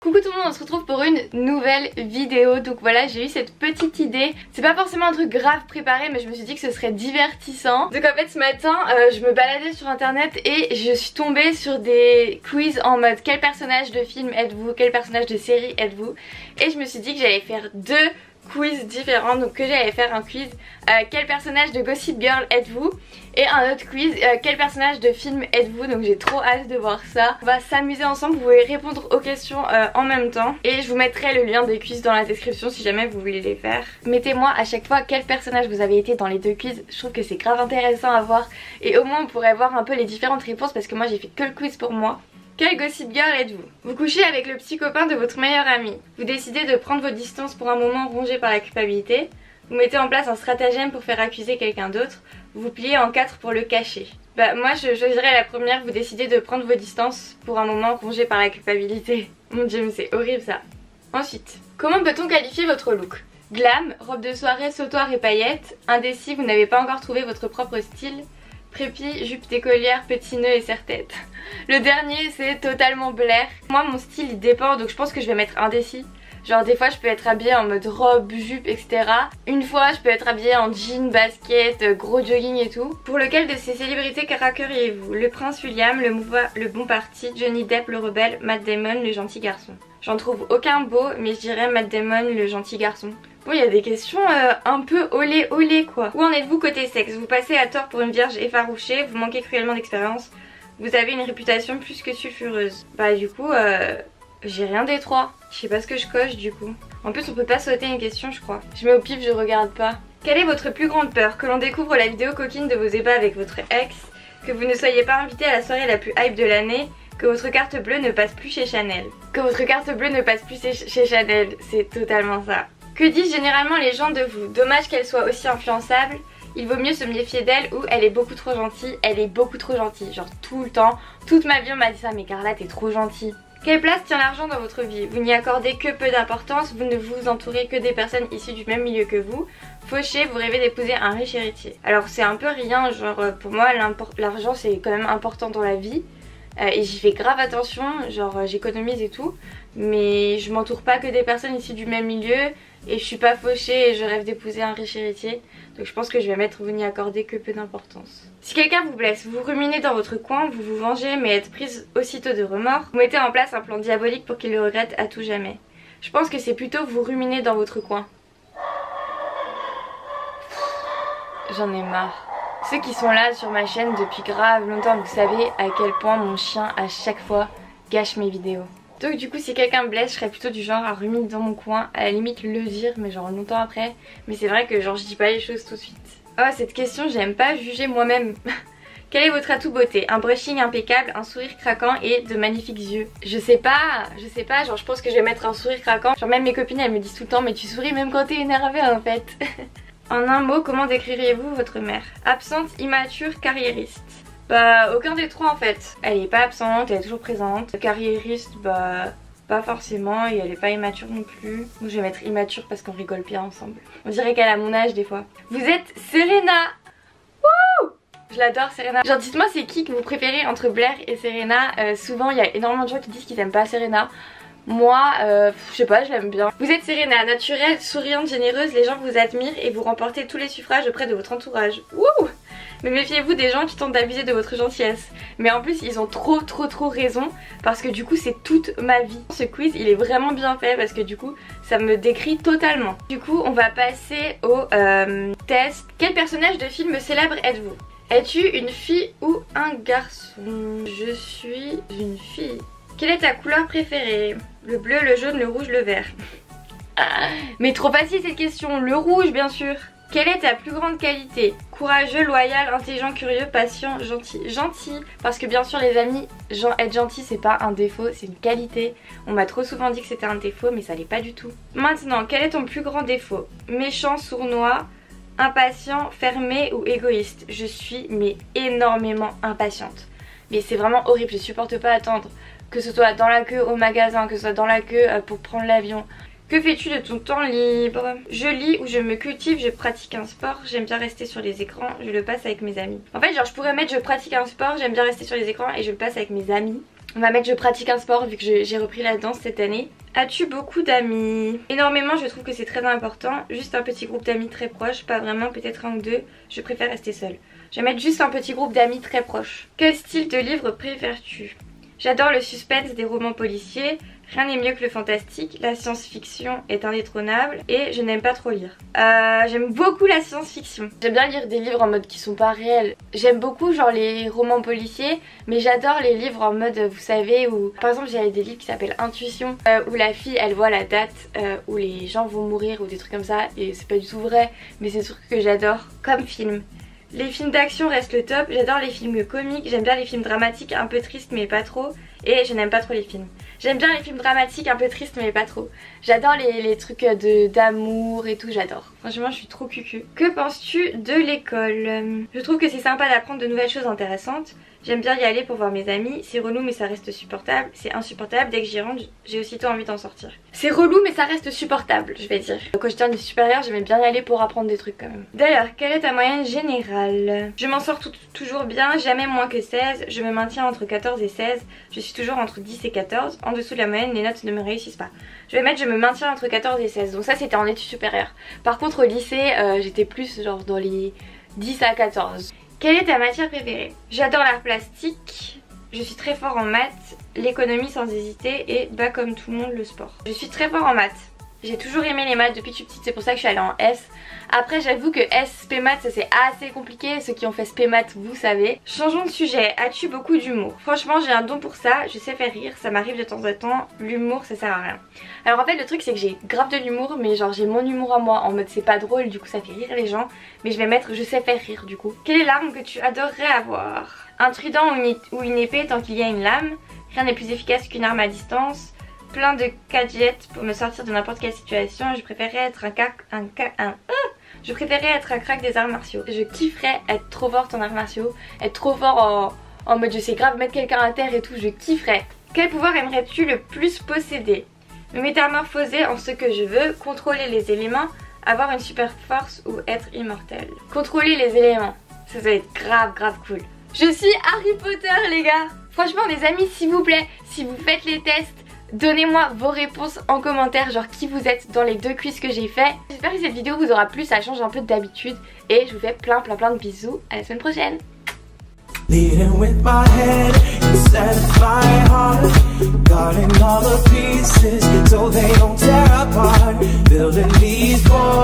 Coucou tout le monde, on se retrouve pour une nouvelle vidéo. Donc voilà, j'ai eu cette petite idée. C'est pas forcément un truc grave préparé, mais je me suis dit que ce serait divertissant. Donc en fait ce matin, je me baladais sur internet et je suis tombée sur des quiz en mode quel personnage de film êtes-vous, quel personnage de série êtes-vous. Et je me suis dit que j'allais faire deux quiz différents, donc que j'allais faire un quiz quel personnage de Gossip Girl êtes-vous et un autre quiz quel personnage de film êtes-vous. Donc j'ai trop hâte de voir ça. On va s'amuser ensemble, vous pouvez répondre aux questions en même temps et je vous mettrai le lien des quiz dans la description si jamais vous voulez les faire. Mettez-moi à chaque fois quel personnage vous avez été dans les deux quiz, je trouve que c'est grave intéressant à voir et au moins on pourrait voir un peu les différentes réponses parce que moi j'ai fait que le quiz pour moi. Quel Gossip Girl êtes-vous? Vous couchez avec le petit copain de votre meilleur ami. Vous décidez de prendre vos distances pour un moment rongé par la culpabilité. Vous mettez en place un stratagème pour faire accuser quelqu'un d'autre. Vous vous pliez en quatre pour le cacher. Bah moi je choisirais la première, vous décidez de prendre vos distances pour un moment rongé par la culpabilité. Mon dieu mais c'est horrible ça. Ensuite, comment peut-on qualifier votre look? Glam, robe de soirée, sautoir et paillettes. Indécis, vous n'avez pas encore trouvé votre propre style. Prépi, jupe d'écolière, petit nœud et serre-tête. Le dernier c'est totalement Blair. Moi mon style il dépend, donc je pense que je vais mettre indécis. Genre des fois je peux être habillée en mode robe, jupe, etc. Une fois je peux être habillée en jean, basket, gros jogging et tout. Pour lequel de ces célébrités craqueriez-vous? Le prince William, le bon parti, Johnny Depp le rebelle, Matt Damon le gentil garçon. J'en trouve aucun beau, mais je dirais Matt Damon le gentil garçon. Bon, il y a des questions un peu olé olé quoi. Où en êtes-vous côté sexe? Vous passez à tort pour une vierge effarouchée, vous manquez cruellement d'expérience, vous avez une réputation plus que sulfureuse. Bah du coup, j'ai rien des trois. Je sais pas ce que je coche du coup. En plus on peut pas sauter une question je crois. Je mets au pif, je regarde pas. Quelle est votre plus grande peur? Que l'on découvre la vidéo coquine de vos ébats avec votre ex, que vous ne soyez pas invité à la soirée la plus hype de l'année, que votre carte bleue ne passe plus chez Chanel. Que votre carte bleue ne passe plus chez Chanel, c'est totalement ça. Que disent généralement les gens de vous? Dommage qu'elle soit aussi influençable, il vaut mieux se méfier d'elle ou elle est beaucoup trop gentille. Elle est beaucoup trop gentille, genre tout le temps. Toute ma vie on m'a dit ça, mais Carla t'es trop gentille. Quelle place tient l'argent dans votre vie? Vous n'y accordez que peu d'importance, vous ne vous entourez que des personnes issues du même milieu que vous. Fauché, vous rêvez d'épouser un riche héritier. Alors c'est un peu rien, genre pour moi l'argent c'est quand même important dans la vie. Et j'y fais grave attention, genre j'économise et tout. Mais je m'entoure pas que des personnes issues du même milieu. Et je suis pas fauchée et je rêve d'épouser un riche héritier. Donc je pense que je vais mettre vous n'y accordez que peu d'importance. Si quelqu'un vous blesse, vous ruminez dans votre coin, vous vous vengez mais êtes prise aussitôt de remords. Vous mettez en place un plan diabolique pour qu'il le regrette à tout jamais. Je pense que c'est plutôt vous ruminez dans votre coin. J'en ai marre. Ceux qui sont là sur ma chaîne depuis grave longtemps, vous savez à quel point mon chien à chaque fois gâche mes vidéos. Donc du coup si quelqu'un me blesse je serais plutôt du genre à ruminer dans mon coin, à la limite le dire mais genre longtemps après. Mais c'est vrai que genre je dis pas les choses tout de suite. Oh cette question j'aime pas juger moi-même. Quel est votre atout beauté? Un brushing impeccable, un sourire craquant et de magnifiques yeux. Je sais pas, genre je pense que je vais mettre un sourire craquant. Genre même mes copines elles me disent tout le temps mais tu souris même quand t'es énervée en fait. En un mot, comment décririez-vous votre mère? Absente, immature, carriériste. Bah aucun des trois en fait. Elle est pas absente, elle est toujours présente. Carriériste, bah pas forcément et elle est pas immature non plus. Donc je vais mettre immature parce qu'on rigole bien ensemble. On dirait qu'elle a mon âge des fois. Vous êtes Serena. Wouh! Je l'adore Serena. Genre dites-moi c'est qui que vous préférez entre Blair et Serena. Souvent il y a énormément de gens qui disent qu'ils aiment pas Serena. Moi, je sais pas, je l'aime bien. Vous êtes Serena, naturelle, souriante, généreuse, les gens vous admirent et vous remportez tous les suffrages auprès de votre entourage. Wouh! Mais méfiez-vous des gens qui tentent d'abuser de votre gentillesse. Mais en plus ils ont trop raison parce que du coup c'est toute ma vie. Ce quiz il est vraiment bien fait parce que du coup ça me décrit totalement. Du coup on va passer au test. Quel personnage de film célèbre êtes-vous? Es-tu une fille ou un garçon? Je suis une fille. Quelle est ta couleur préférée? Le bleu, le jaune, le rouge, le vert. Mais trop facile cette question. Le rouge bien sûr. Quelle est ta plus grande qualité? Courageux, loyal, intelligent, curieux, patient, gentil. Gentil, parce que bien sûr les amis, être gentil c'est pas un défaut, c'est une qualité. On m'a trop souvent dit que c'était un défaut mais ça l'est pas du tout. Maintenant, quel est ton plus grand défaut? Méchant, sournois, impatient, fermé ou égoïste? Je suis mais énormément impatiente. Mais c'est vraiment horrible, je supporte pas attendre. Que ce soit dans la queue au magasin, que ce soit dans la queue pour prendre l'avion. Que fais-tu de ton temps libre? Je lis ou je me cultive, je pratique un sport, j'aime bien rester sur les écrans, je le passe avec mes amis. En fait genre je pourrais mettre je pratique un sport, j'aime bien rester sur les écrans et je le passe avec mes amis. On va mettre je pratique un sport vu que j'ai repris la danse cette année. As-tu beaucoup d'amis? Énormément, je trouve que c'est très important. Juste un petit groupe d'amis très proches, pas vraiment, peut-être un ou deux. Je préfère rester seule. Je vais mettre juste un petit groupe d'amis très proches. Quel style de livre préfères-tu? J'adore le suspense des romans policiers. Rien n'est mieux que le fantastique, la science-fiction est indétrônable et je n'aime pas trop lire. J'aime beaucoup la science-fiction. J'aime bien lire des livres en mode qui sont pas réels. J'aime beaucoup genre les romans policiers, mais j'adore les livres en mode, vous savez, où par exemple j'ai des livres qui s'appellent Intuition, où la fille elle voit la date où les gens vont mourir ou des trucs comme ça, et c'est pas du tout vrai, mais c'est des trucs que j'adore comme film. Les films d'action restent le top, j'adore les films comiques, j'aime bien les films dramatiques un peu tristes mais pas trop, et je n'aime pas trop les films. J'aime bien les films dramatiques un peu tristes mais pas trop. J'adore les trucs d'amour et tout, j'adore. Franchement je suis trop cucu. Que penses-tu de l'école? Je trouve que c'est sympa d'apprendre de nouvelles choses intéressantes. J'aime bien y aller pour voir mes amis, c'est relou mais ça reste supportable, c'est insupportable, dès que j'y rentre j'ai aussitôt envie d'en sortir. C'est relou mais ça reste supportable, je vais dire. Quand j'étais en année supérieure j'aimais bien y aller pour apprendre des trucs quand même. D'ailleurs, quelle est ta moyenne générale? Je m'en sors toujours bien, jamais moins que 16, je me maintiens entre 14 et 16, je suis toujours entre 10 et 14, en dessous de la moyenne les notes ne me réussissent pas. Je vais mettre je me maintiens entre 14 et 16, donc ça c'était en études supérieures. Par contre au lycée j'étais plus genre dans les 10 à 14. Quelle est ta matière préférée? J'adore l'art plastique, je suis très fort en maths, l'économie sans hésiter et bah comme tout le monde le sport. Je suis très fort en maths. J'ai toujours aimé les maths depuis que je suis petite, c'est pour ça que je suis allée en S. Après j'avoue que S, SP maths ça c'est assez compliqué, ceux qui ont fait SP maths vous savez. Changeons de sujet, as-tu beaucoup d'humour? Franchement j'ai un don pour ça, je sais faire rire, ça m'arrive de temps en temps, l'humour ça sert à rien. Alors en fait le truc c'est que j'ai grave de l'humour mais genre j'ai mon humour à moi, en mode c'est pas drôle du coup ça fait rire les gens. Mais je vais mettre je sais faire rire du coup. Quelle est l'arme que tu adorerais avoir? Un trident ou une épée tant qu'il y a une lame, rien n'est plus efficace qu'une arme à distance. Plein de gadgets pour me sortir de n'importe quelle situation. Je préférerais être je préférerais être un crack des arts martiaux. Je kifferais être trop forte en arts martiaux, être trop fort en mode je sais grave mettre quelqu'un à terre et tout, je kifferais. Quel pouvoir aimerais-tu le plus posséder? Me métamorphoser en ce que je veux, contrôler les éléments, avoir une super force ou être immortel. Contrôler les éléments, ça va être grave cool. Je suis Harry Potter les gars. Franchement les amis s'il vous plaît, si vous faites les tests, donnez-moi vos réponses en commentaire, genre qui vous êtes dans les deux quiz que j'ai fait. J'espère que cette vidéo vous aura plu, ça change un peu d'habitude. Et je vous fais plein de bisous, à la semaine prochaine. Leading with my head instead of my heart, guarding all the pieces so they don't tear apart, building these walls.